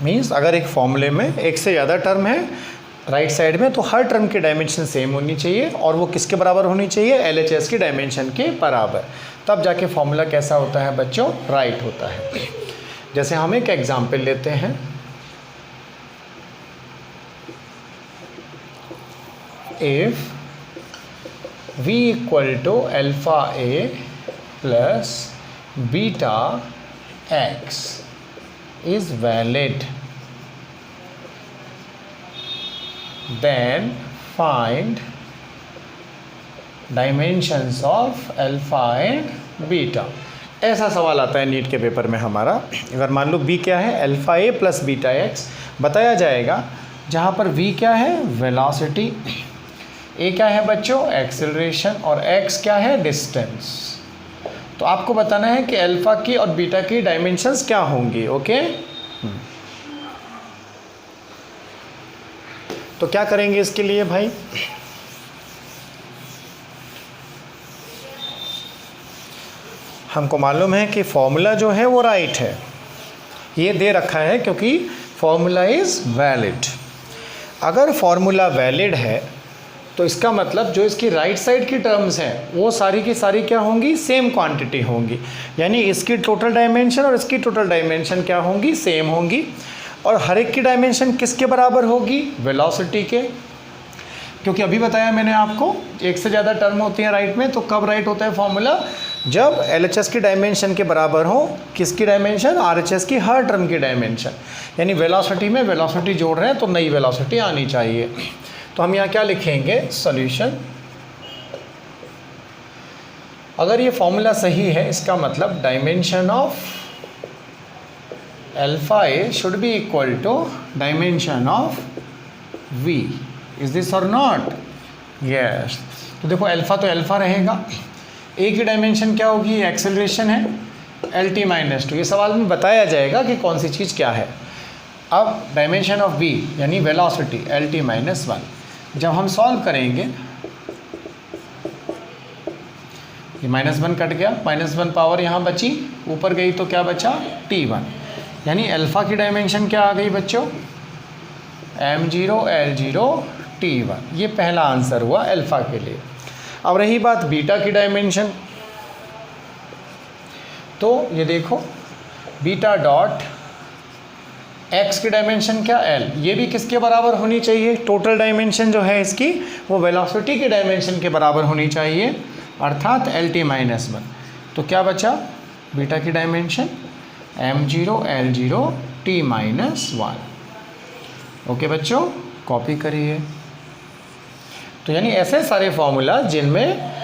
Means अगर एक फॉर्मूले में एक से ज़्यादा टर्म है राइट साइड में, तो हर टर्म की डायमेंशन सेम होनी चाहिए और वो किसके बराबर होनी चाहिए, LHS की डायमेंशन के बराबर। तब जाके फॉर्मूला कैसा होता है बच्चों, राइट होता है। जैसे हम एक एग्जाम्पल लेते हैं, if v equal to alpha a plus beta x is valid, then find dimensions of alpha and beta। ऐसा सवाल आता है नीट के पेपर में हमारा। अगर मान लो b क्या है, alpha a plus beta x बताया जाएगा, जहाँ पर v क्या है, वेलोसिटी, a क्या है बच्चों, एक्सेलरेशन, और x क्या है, डिस्टेंस। तो आपको बताना है कि अल्फा की और बीटा की डायमेंशंस क्या होंगी। ओके, तो क्या करेंगे इसके लिए भाई, हमको मालूम है कि फॉर्मूला जो है वो राइट है, ये दे रखा है क्योंकि फॉर्मूला इज़ वैलिड। अगर फॉर्मूला वैलिड है तो इसका मतलब जो इसकी राइट साइड की टर्म्स हैं वो सारी की सारी क्या होंगी, सेम क्वांटिटी होंगी। यानी इसकी टोटल डायमेंशन और इसकी टोटल डायमेंशन क्या होंगी, सेम होंगी। और हर एक की डायमेंशन किसके बराबर होगी, वेलोसिटी के। क्योंकि अभी बताया मैंने आपको एक से ज़्यादा टर्म होती हैं राइट में, तो कब राइट होता है फॉर्मूला, जब LHS की डायमेंशन के बराबर हो किसकी डायमेंशन, RHS की हर टर्म की डायमेंशन। यानी वेलोसिटी में वेलोसिटी जोड़ रहे हैं तो नई वेलोसिटी आनी चाहिए। तो हम यहाँ क्या लिखेंगे, सॉल्यूशन। अगर ये फॉर्मूला सही है इसका मतलब dimension of alpha a should be equal to dimension of v। Is this or not, yes. तो देखो अल्फा तो अल्फा रहेगा, a की डायमेंशन क्या होगी, एक्सेलरेशन है, LT-2। ये सवाल में बताया जाएगा कि कौन सी चीज़ क्या है। अब डायमेंशन ऑफ v यानी वेलोसिटी LT-1। जब हम सॉल्व करेंगे, ये -1 कट गया, -1 पावर यहाँ बची, ऊपर गई तो क्या बचा, T1। यानी अल्फ़ा की डायमेंशन क्या आ गई बच्चों, M0 L0 T1। ये पहला आंसर हुआ अल्फ़ा के लिए। अब रही बात बीटा की डायमेंशन, तो ये देखो बीटा डॉट x की डायमेंशन क्या, L, ये भी किसके बराबर होनी चाहिए, टोटल डायमेंशन जो है इसकी वो वेलोसिटी की डायमेंशन के बराबर होनी चाहिए, अर्थात LT-1। तो क्या बचा, बीटा की dimension M0 L0 T-1। Okay बच्चों, कॉपी करिए। तो यानी ऐसे सारे फॉर्मूला जिनमें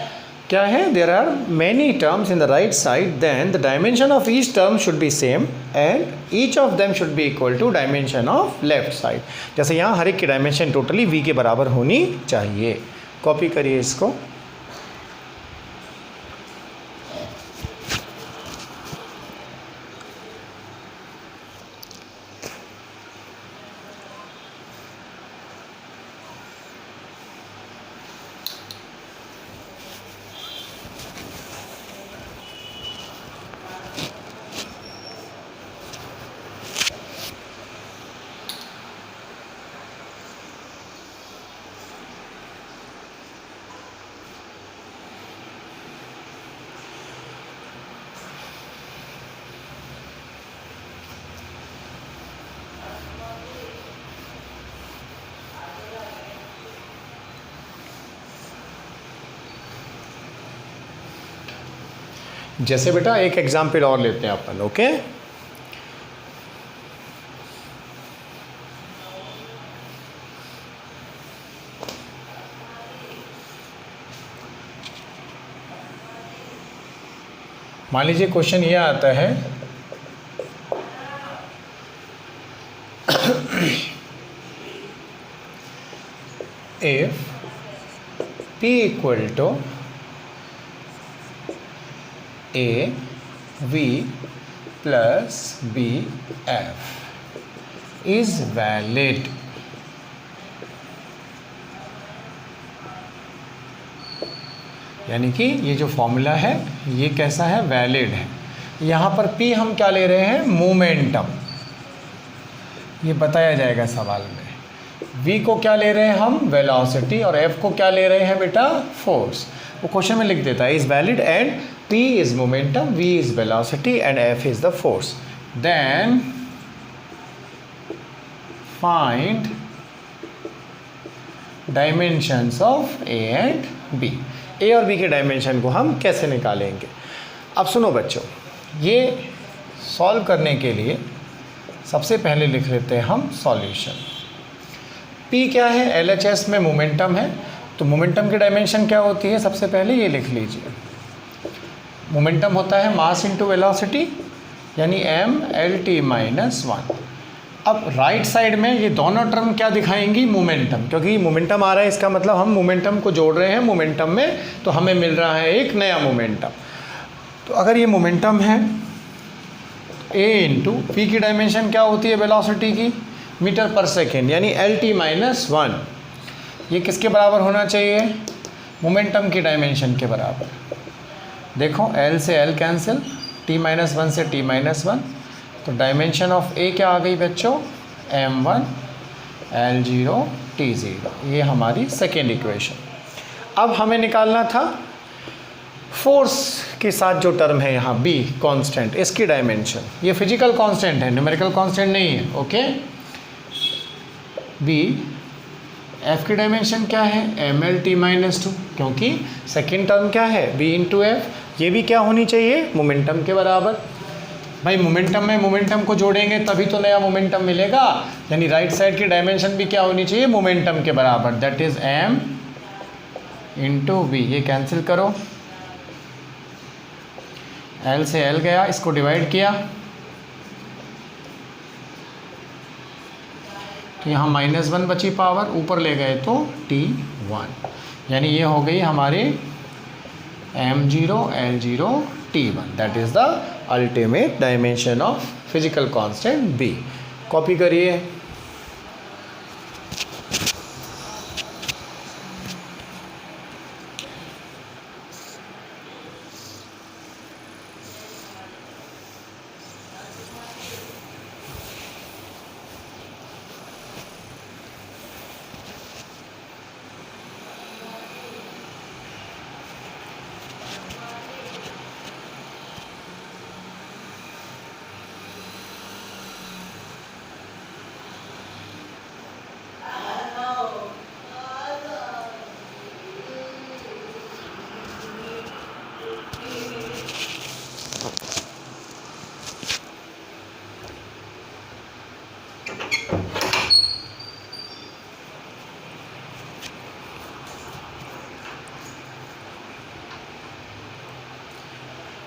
क्या है, there are many terms in the right side, then the dimension of each term should be same and each of them should be equal to dimension of left side. जैसे यहाँ हर एक की डायमेंशन टोटली v के बराबर होनी चाहिए। Copy करिए इसको। जैसे बेटा एक एग्जाम्पल और लेते हैं अपन। ओके, मान लीजिए क्वेश्चन ये आता है, if P equal to A V plus B F is valid. यानी कि ये जो फॉर्मूला है ये कैसा है, वैलिड है। यहाँ पर P हम क्या ले रहे हैं, मोमेंटम, ये बताया जाएगा सवाल में। V को क्या ले रहे हैं हम, वेलोसिटी, और F को क्या ले रहे हैं बेटा, फोर्स। वो क्वेश्चन में लिख देता है is valid and P is momentum, V is velocity and F is the force, then find dimensions of A and B। A और B के डायमेंशन को हम कैसे निकालेंगे। अब सुनो बच्चों, ये सॉल्व करने के लिए सबसे पहले लिख लेते हैं हम सॉल्यूशन। P क्या है, LHS में मोमेंटम है, तो मोमेंटम की डायमेंशन क्या होती है, सबसे पहले ये लिख लीजिए। मोमेंटम होता है मास इनटू वेलोसिटी, यानी m/L/t-1। अब राइट साइड में ये दोनों टर्म क्या दिखाएंगी, मोमेंटम, क्योंकि मोमेंटम आ रहा है, इसका मतलब हम मोमेंटम को जोड़ रहे हैं मोमेंटम में, तो हमें मिल रहा है एक नया मोमेंटम। तो अगर ये मोमेंटम है, A इंटू P की डायमेंशन क्या होती है वेलोसिटी की, मीटर पर सेकेंड, यानी L/t-1। ये किसके बराबर होना चाहिए, मोमेंटम की डायमेंशन के बराबर। देखो L से L कैंसिल, t-1 से t-1, तो डायमेंशन ऑफ A क्या आ गई बच्चों, m1 L0 t0। ये हमारी सेकेंड इक्वेशन। अब हमें निकालना था फोर्स के साथ जो टर्म है यहाँ B कांस्टेंट, इसकी डायमेंशन। ये फिजिकल कांस्टेंट है, न्यूमेरिकल कांस्टेंट नहीं है, ओके। B, F की डायमेंशन क्या है, mL/t-2, क्योंकि सेकेंड टर्म क्या है, B इंटू F, ये भी क्या होनी चाहिए, मोमेंटम के बराबर। भाई मोमेंटम में मोमेंटम को जोड़ेंगे तभी तो नया मोमेंटम मिलेगा, यानी राइट साइड की डायमेंशन भी क्या होनी चाहिए, मोमेंटम के बराबर, that is m into B। ये कैंसिल करो, L से L गया, इसको डिवाइड किया तो यहाँ -1 बची पावर, ऊपर ले गए तो t1, यानी ये हो गई हमारी m0 L0 t1, that is the ultimate dimension of physical constant B। Copy करिए।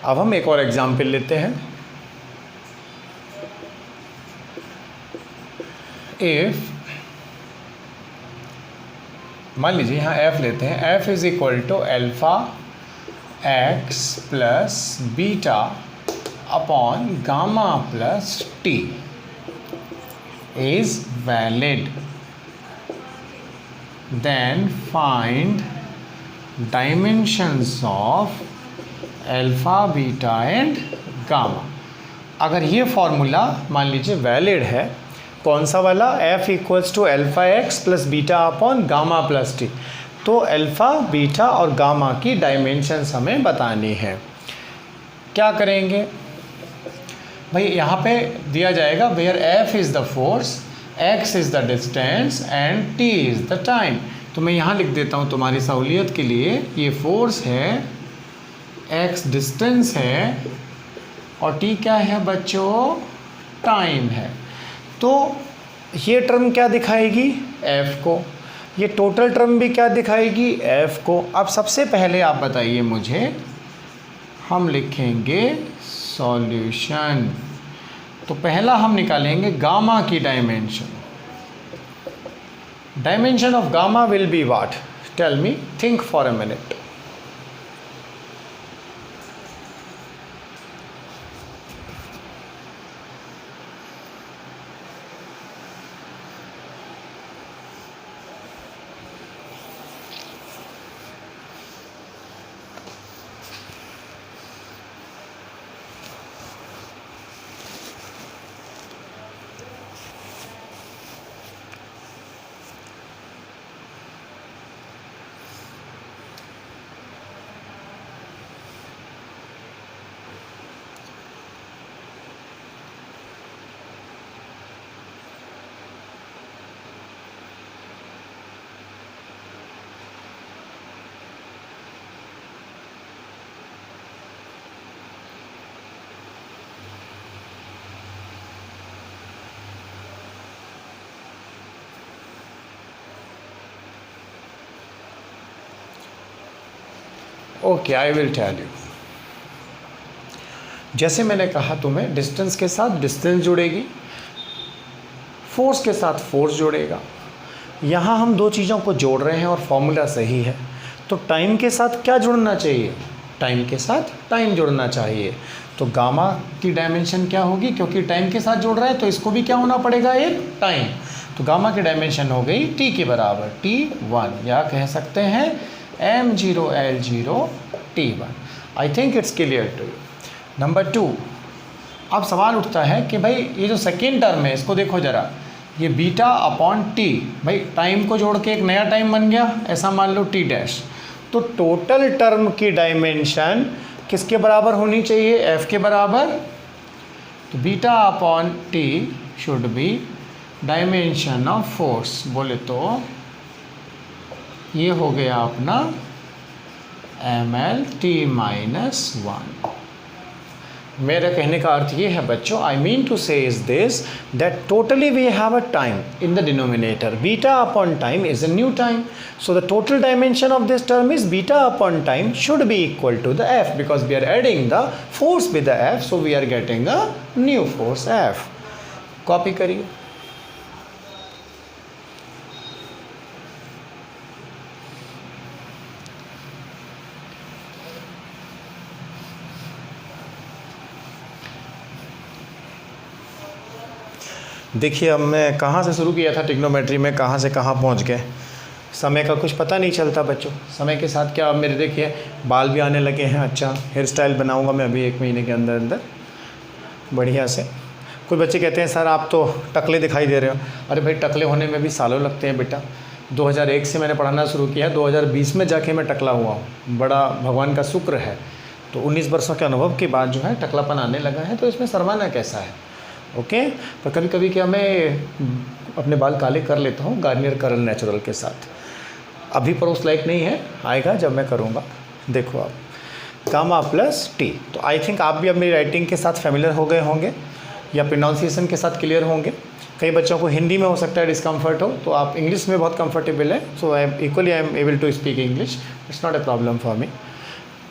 अब हम एक और एग्जाम्पल लेते हैं। इफ मान लीजिए यहाँ f लेते हैं, f is equal to alpha x plus beta upon gamma plus t is valid, then find dimensions of alpha beta and gamma. अगर ये फॉर्मूला मान लीजिए वैलिड है, कौन सा वाला, f equals to alpha x plus beta upon gamma plus t, तो alpha beta और गामा की डायमेंशंस हमें बतानी है। क्या करेंगे भाई, यहाँ पे दिया जाएगा where f is the force, x is the distance and t is the time. तो मैं यहाँ लिख देता हूँ तुम्हारी सहूलियत के लिए, ये फोर्स है, x डिस्टेंस है और t क्या है बच्चों, टाइम है। तो ये टर्म क्या दिखाएगी, f को, ये टोटल टर्म भी क्या दिखाएगी, f को। अब सबसे पहले आप बताइए मुझे, हम लिखेंगे सॉल्यूशन। तो पहला हम निकालेंगे गामा की dimension. Dimension of gamma will be what, tell me, think for a minute. Okay, I will tell you. जैसे मैंने कहा तुम्हें, डिस्टेंस के साथ डिस्टेंस जुड़ेगी, फोर्स के साथ फोर्स जुड़ेगा। यहाँ हम दो चीज़ों को जोड़ रहे हैं और फॉर्मूला सही है, तो टाइम के साथ क्या जुड़ना चाहिए? टाइम के साथ टाइम जुड़ना चाहिए। तो गामा की डायमेंशन क्या होगी? क्योंकि टाइम के साथ जुड़ रहा है तो इसको भी क्या होना पड़ेगा? एक टाइम। तो गामा की डायमेंशन हो गई t के बराबर t1, या कह सकते हैं m0 L0 t1। I think it's clear to you. Number 2, अब सवाल उठता है कि भाई ये जो सेकेंड टर्म है इसको देखो ज़रा, ये बीटा अपॉन टी, भाई टाइम को जोड़ के एक नया टाइम बन गया, ऐसा मान लो टी डैश। तो टोटल टर्म की डायमेंशन किसके बराबर होनी चाहिए? एफ के बराबर। तो beta upon T should be dimension of force, बोले तो ये हो गया अपना mL_t-1। मेरा कहने का अर्थ ये है बच्चों, I mean to say is this that totally we have a time in the denominator, beta upon time is a new time, so the total dimension of this term is beta upon time should be equal to the F, because we are adding the force with the F, so we are getting a new force F. Copy करिए। देखिए, अब मैं कहाँ से शुरू किया था trigonometry में, कहाँ से कहाँ पहुँच गए। समय का कुछ पता नहीं चलता बच्चों। समय के साथ क्या, अब मेरे देखिए बाल भी आने लगे हैं। अच्छा, हेयर स्टाइल बनाऊंगा मैं अभी 1 महीने के अंदर अंदर बढ़िया से। कुछ बच्चे कहते हैं सर आप तो टकले दिखाई दे रहे हो। अरे भाई, टकले होने में भी सालों लगते हैं बेटा। 2001 से मैंने पढ़ाना शुरू किया, 2020 में जाके मैं टकला हुआ हूँ। बड़ा भगवान का शुक्र है। तो 19 वर्षों के अनुभव के बाद जो है टकलापन आने लगा है, तो इसमें शर्माना कैसा है? ओके। पर कभी कभी क्या मैं अपने बाल काले कर लेता हूँ गार्नियर करल नेचुरल के साथ। अभी पर उस लायक नहीं है, आएगा जब मैं करूँगा। देखो आप, गामा प्लस टी। तो आई थिंक आप भी अब मेरी राइटिंग के साथ फेमिलियर हो गए होंगे या प्रोनाउंसिएशन के साथ क्लियर होंगे। कई बच्चों को हिंदी में हो सकता है डिस्कम्फर्ट हो, तो आप इंग्लिश में बहुत कंफर्टेबल है। So I am able to speak English, it's not a problem for me.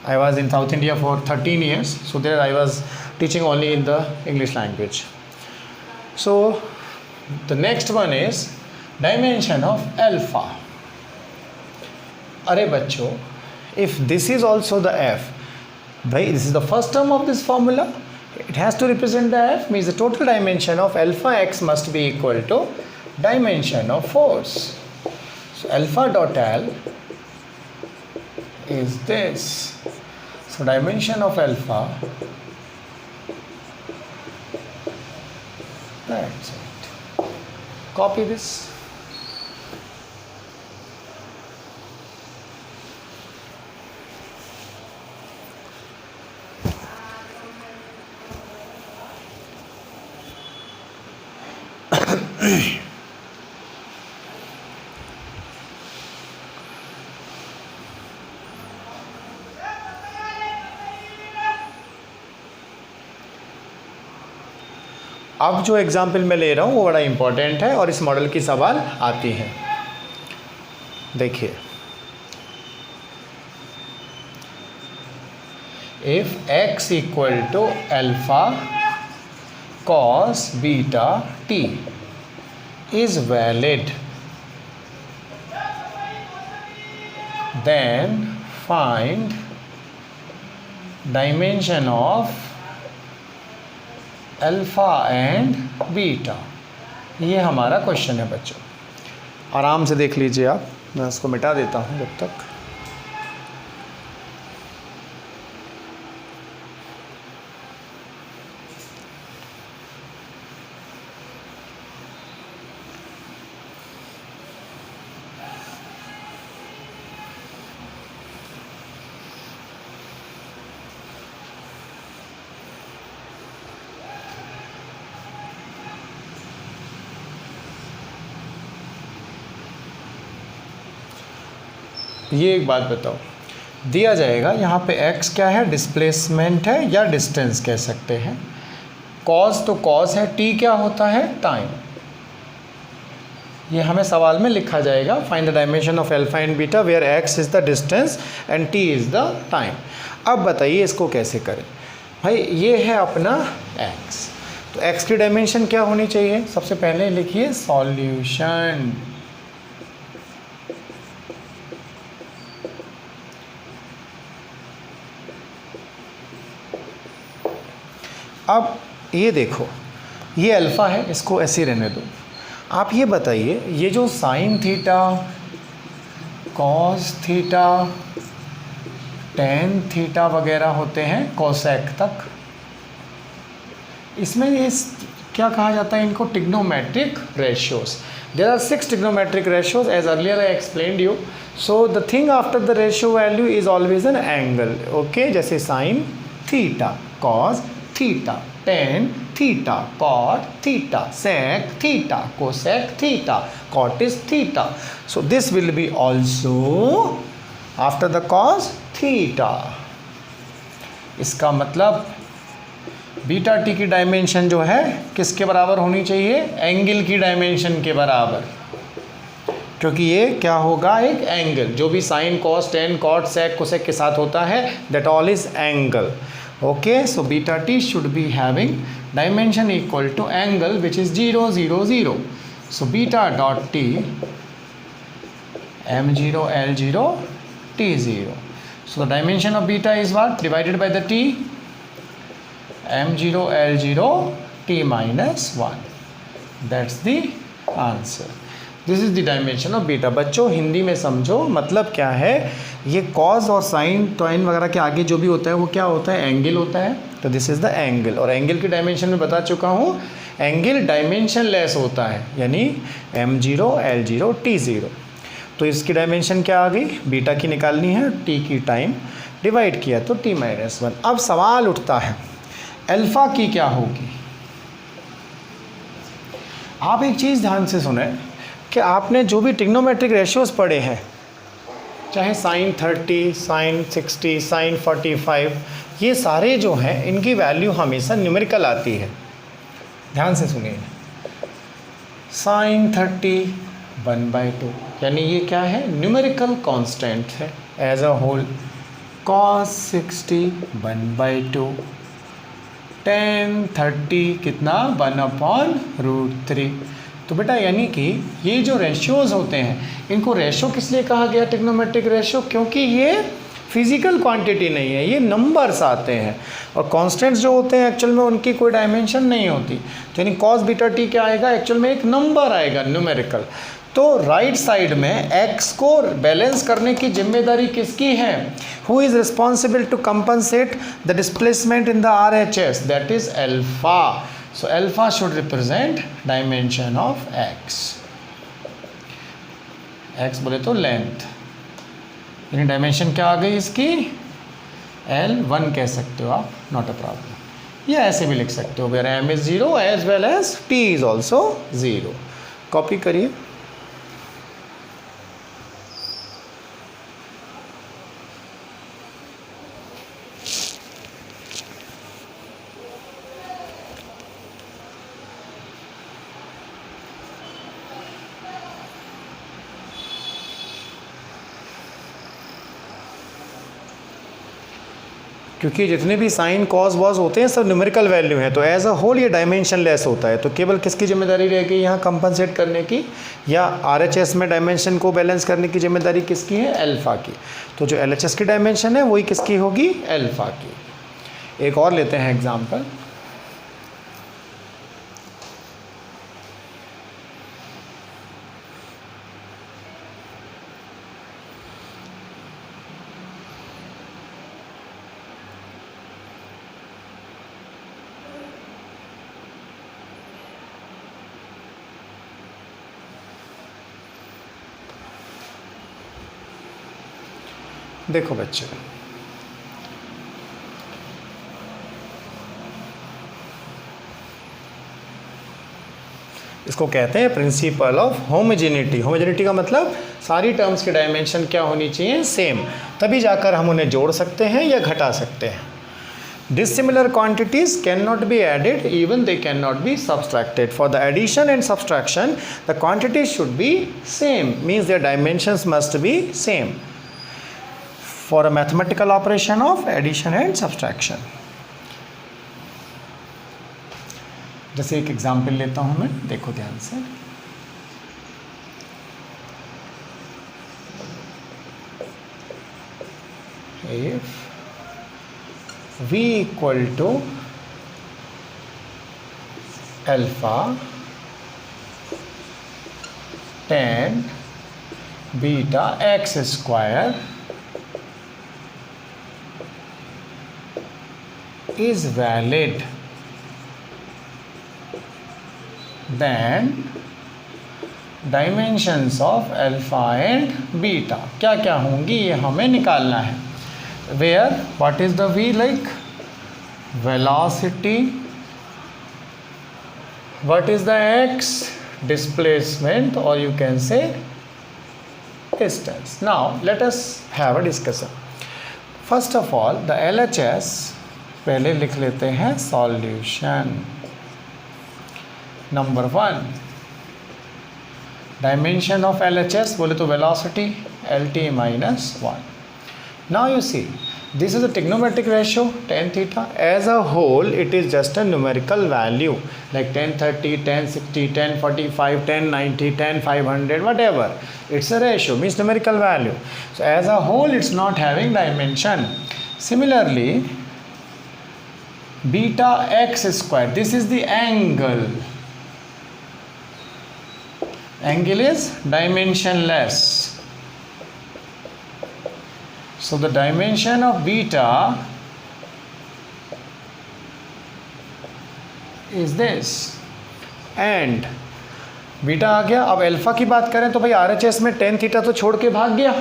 I was in South India for 13 years, so there I was teaching only in the English language. So the next one is dimension of alpha. अरे बच्चों, if this is also the f, भाई this is the first term of this formula, it has to represent the f, means the total dimension of alpha x must be equal to dimension of force. So alpha dot L is this. So dimension of alpha, that's it. Copy this. अब जो example मैं ले रहा हूँ वो बड़ा important है और इस मॉडल की सवाल आती है। देखिए, if x equal to alpha cos beta t is valid, then find dimension of alpha and beta. ये हमारा क्वेश्चन है बच्चों। आराम से देख लीजिए आप, मैं इसको मिटा देता हूँ जब तक। ये एक बात बताओ, दिया जाएगा यहाँ पे x क्या है, डिस्प्लेसमेंट है या डिस्टेंस कह सकते हैं। कॉस तो कॉस है, t क्या होता है, टाइम। ये हमें सवाल में लिखा जाएगा, find the dimension of alpha and beta where x is the distance and t is the time. अब बताइए इसको कैसे करें। भाई ये है अपना एक्स, तो एक्स की डायमेंशन क्या होनी चाहिए, सबसे पहले लिखिए सॉल्यूशन। अब ये देखो, ये अल्फ़ा है, इसको ऐसे रहने दो। आप ये बताइए, ये जो sign theta, cos theta, tan theta वगैरह होते हैं कोसेक तक, इसमें ये क्या कहा जाता है, इनको trigonometric ratios. There are 6 trigonometric ratios as earlier I explained you. So the thing after the ratio value is always an angle. Okay, जैसे sine theta, cos theta, tan theta, cot theta, sec theta, cosec theta, कॉटिस theta. So this will be also after the cos theta. इसका मतलब beta T की dimension जो है किसके बराबर होनी चाहिए, एंगल की डायमेंशन के बराबर, क्योंकि ये क्या होगा, एक एंगल। जो भी साइन, कॉस, टेन, कॉट, सेक, कोसेक के साथ होता है, that all is angle. Okay, so beta t should be having dimension equal to angle which is 0, 0, 0. So beta dot t m0 l0 t0. So the dimension of beta is what? Divided by the t, m0 l0 t minus 1. That's the answer. This is the dimension of beta. बच्चों हिंदी में समझो, मतलब क्या है, ये cos और sign, टॉइन वगैरह के आगे जो भी होता है वो क्या होता है, एंगल होता है। तो दिस इज़ द एंगल, और एंगल की डायमेंशन में बता चुका हूँ, एंगल डायमेंशन लेस होता है, यानी m0 l0 t0। तो इसकी डायमेंशन क्या आ गई, बीटा की निकालनी है, t की टाइम डिवाइड किया तो t माइनस 1। अब सवाल उठता है अल्फ़ा की क्या होगी। आप एक चीज़ ध्यान से सुने कि आपने जो भी ट्रिग्नोमेट्रिक रेशियोज पढ़े हैं, चाहे साइन 30, साइन 60, साइन 45, ये सारे जो हैं इनकी वैल्यू हमेशा न्यूमेरिकल आती है। ध्यान से सुनिए, साइन 30 1/2, यानी ये क्या है, न्यूमेरिकल कांस्टेंट है as a whole. Cos 60 1/2, tan 30 कितना, 1/√3। तो बेटा यानी कि ये जो रेशियोज़ होते हैं, इनको रेशो किस लिए कहा गया, ट्रिग्नोमेट्रिक रेशो, क्योंकि ये फिजिकल क्वांटिटी नहीं है, ये नंबर्स आते हैं, और कांस्टेंट्स जो होते हैं एक्चुअल में उनकी कोई डायमेंशन नहीं होती। तो यानी कॉस बीटा टी क्या आएगा, एक्चुअल में एक नंबर आएगा न्यूमेरिकल। तो राइट साइड में एक्स को बैलेंस करने की जिम्मेदारी किसकी है, who is responsible to compensate the displacement in the RHS, that is alpha. So alpha should represent dimension of x. x बोले तो लेंथ, यानी डायमेंशन क्या आ गई इसकी, L1 कह सकते हो आप, नॉट अ प्रॉब्लम। या ऐसे भी लिख सकते हो, where m is 0 as well as t is also 0। Copy करिए। क्योंकि जितने भी साइन, कॉस, वॉस होते हैं सब न्यूमेरिकल वैल्यू है, तो एज अ होल ये डायमेंशन लेस होता है। तो केवल किसकी जिम्मेदारी रहेगी यहाँ कंपनसेट करने की, या RHS में डायमेंशन को बैलेंस करने की जिम्मेदारी किसकी है, अल्फ़ा की। तो जो LHS की डायमेंशन है वही किसकी होगी, अल्फ़ा की। एक और लेते हैं एग्जाम्पल। देखो बच्चे, इसको कहते हैं प्रिंसिपल ऑफ होमोजेनिटी। होमोजेनिटी का मतलब सारी टर्म्स की डायमेंशन क्या होनी चाहिए, सेम, तभी जाकर हम उन्हें जोड़ सकते हैं या घटा सकते हैं। Dissimilar quantities cannot be added, even they cannot be subtracted. For the addition and subtraction, the quantities should be same, means their dimensions must be same. For a mathematical operation of addition and subtraction. जैसे एक example लेता हूँ मैं, देखो ध्यान से. If v equal to alpha tan beta x square is valid, then dimensions of alpha and beta क्या क्या होंगी ये हमें निकालना है. Where what is the v like? Velocity. What is the x? Displacement, or you can say distance. Now let us have a discussion. First of all, the LHS पहले लिख लेते हैं solution. Number 1, dimension of LHS बोले तो velocity LT minus 1. Now you see, this is a trigonometric ratio tan theta. As a whole, it is just a numerical value like tan 30, tan 60, tan 45, tan 90, tan 500, whatever. It's a ratio, means numerical value. So as a whole, it's not having dimension. Similarly, beta x square, this is the angle. Angle is dimensionless. So the dimension of beta is this, and beta आ गया. अब alpha की बात करें तो भाई RHS में tan theta तो छोड़ के भाग गया,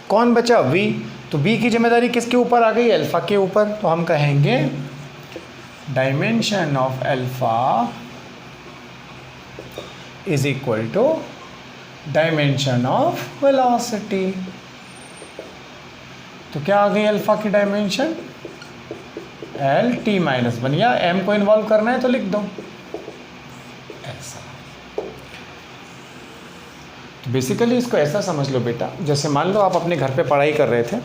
कौन बचा? v. तो b की जिम्मेदारी किसके ऊपर आ गई? अल्फा के ऊपर. तो हम कहेंगे dimension of alpha is equal to dimension of velocity. तो क्या आ गई अल्फा की डायमेंशन? एल टी माइनस 1, या एम को इन्वॉल्व करना है तो लिख दो ऐसा. तो बेसिकली इसको ऐसा समझ लो बेटा, जैसे मान लो आप अपने घर पे पढ़ाई कर रहे थे,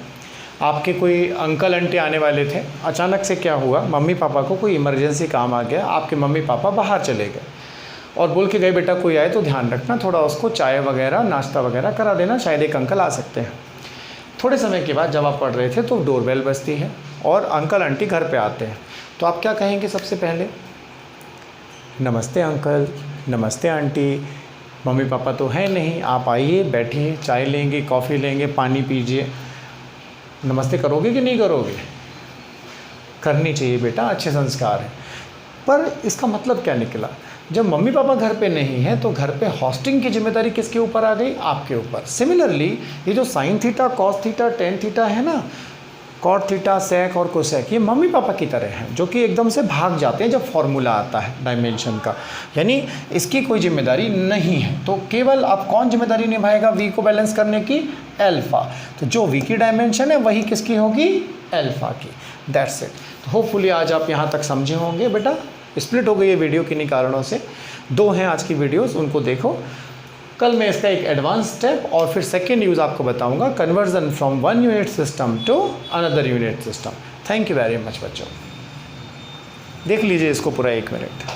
आपके कोई अंकल आंटी आने वाले थे, अचानक से क्या हुआ, मम्मी पापा को कोई इमरजेंसी काम आ गया, आपके मम्मी पापा बाहर चले गए और बोल के गए बेटा कोई आए तो ध्यान रखना, थोड़ा उसको चाय वगैरह नाश्ता वगैरह करा देना, शायद एक अंकल आ सकते हैं. थोड़े समय के बाद जब आप पढ़ रहे थे तो डोरबेल बजती है और अंकल आंटी घर पे आते हैं, तो आप क्या कहेंगे? सबसे पहले नमस्ते अंकल, नमस्ते आंटी, मम्मी पापा तो हैं नहीं, आप आइए बैठिए, चाय लेंगे, कॉफ़ी लेंगे, पानी पीजिए. नमस्ते करोगे कि नहीं करोगे? करनी चाहिए बेटा, अच्छे संस्कार हैं. पर इसका मतलब क्या निकला? जब मम्मी पापा घर पे नहीं है तो घर पे होस्टिंग की जिम्मेदारी किसके ऊपर आ गई? आपके ऊपर. सिमिलरली ये जो sign theta, cos theta, tan theta है ना, कॉट थीटा, सेक और कोसेक, ये मम्मी पापा की तरह हैं जो कि एकदम से भाग जाते हैं जब फॉर्मूला आता है डायमेंशन का, यानी इसकी कोई जिम्मेदारी नहीं है. तो केवल अब कौन जिम्मेदारी निभाएगा वी को बैलेंस करने की? अल्फ़ा. तो जो वी की डायमेंशन है वही किसकी होगी? अल्फ़ा की. That's it. तो होपफुली आज आप यहाँ तक समझे होंगे बेटा. स्प्लिट हो गई है वीडियो किन्हीं कारणों से, 2 हैं आज की वीडियोस, उनको देखो. कल मैं इसका एक एडवांस स्टेप और फिर सेकेंड यूज़ आपको बताऊंगा, conversion from 1 unit system to another unit system. Thank you very much बच्चों. देख लीजिए इसको पूरा 1 मिनट.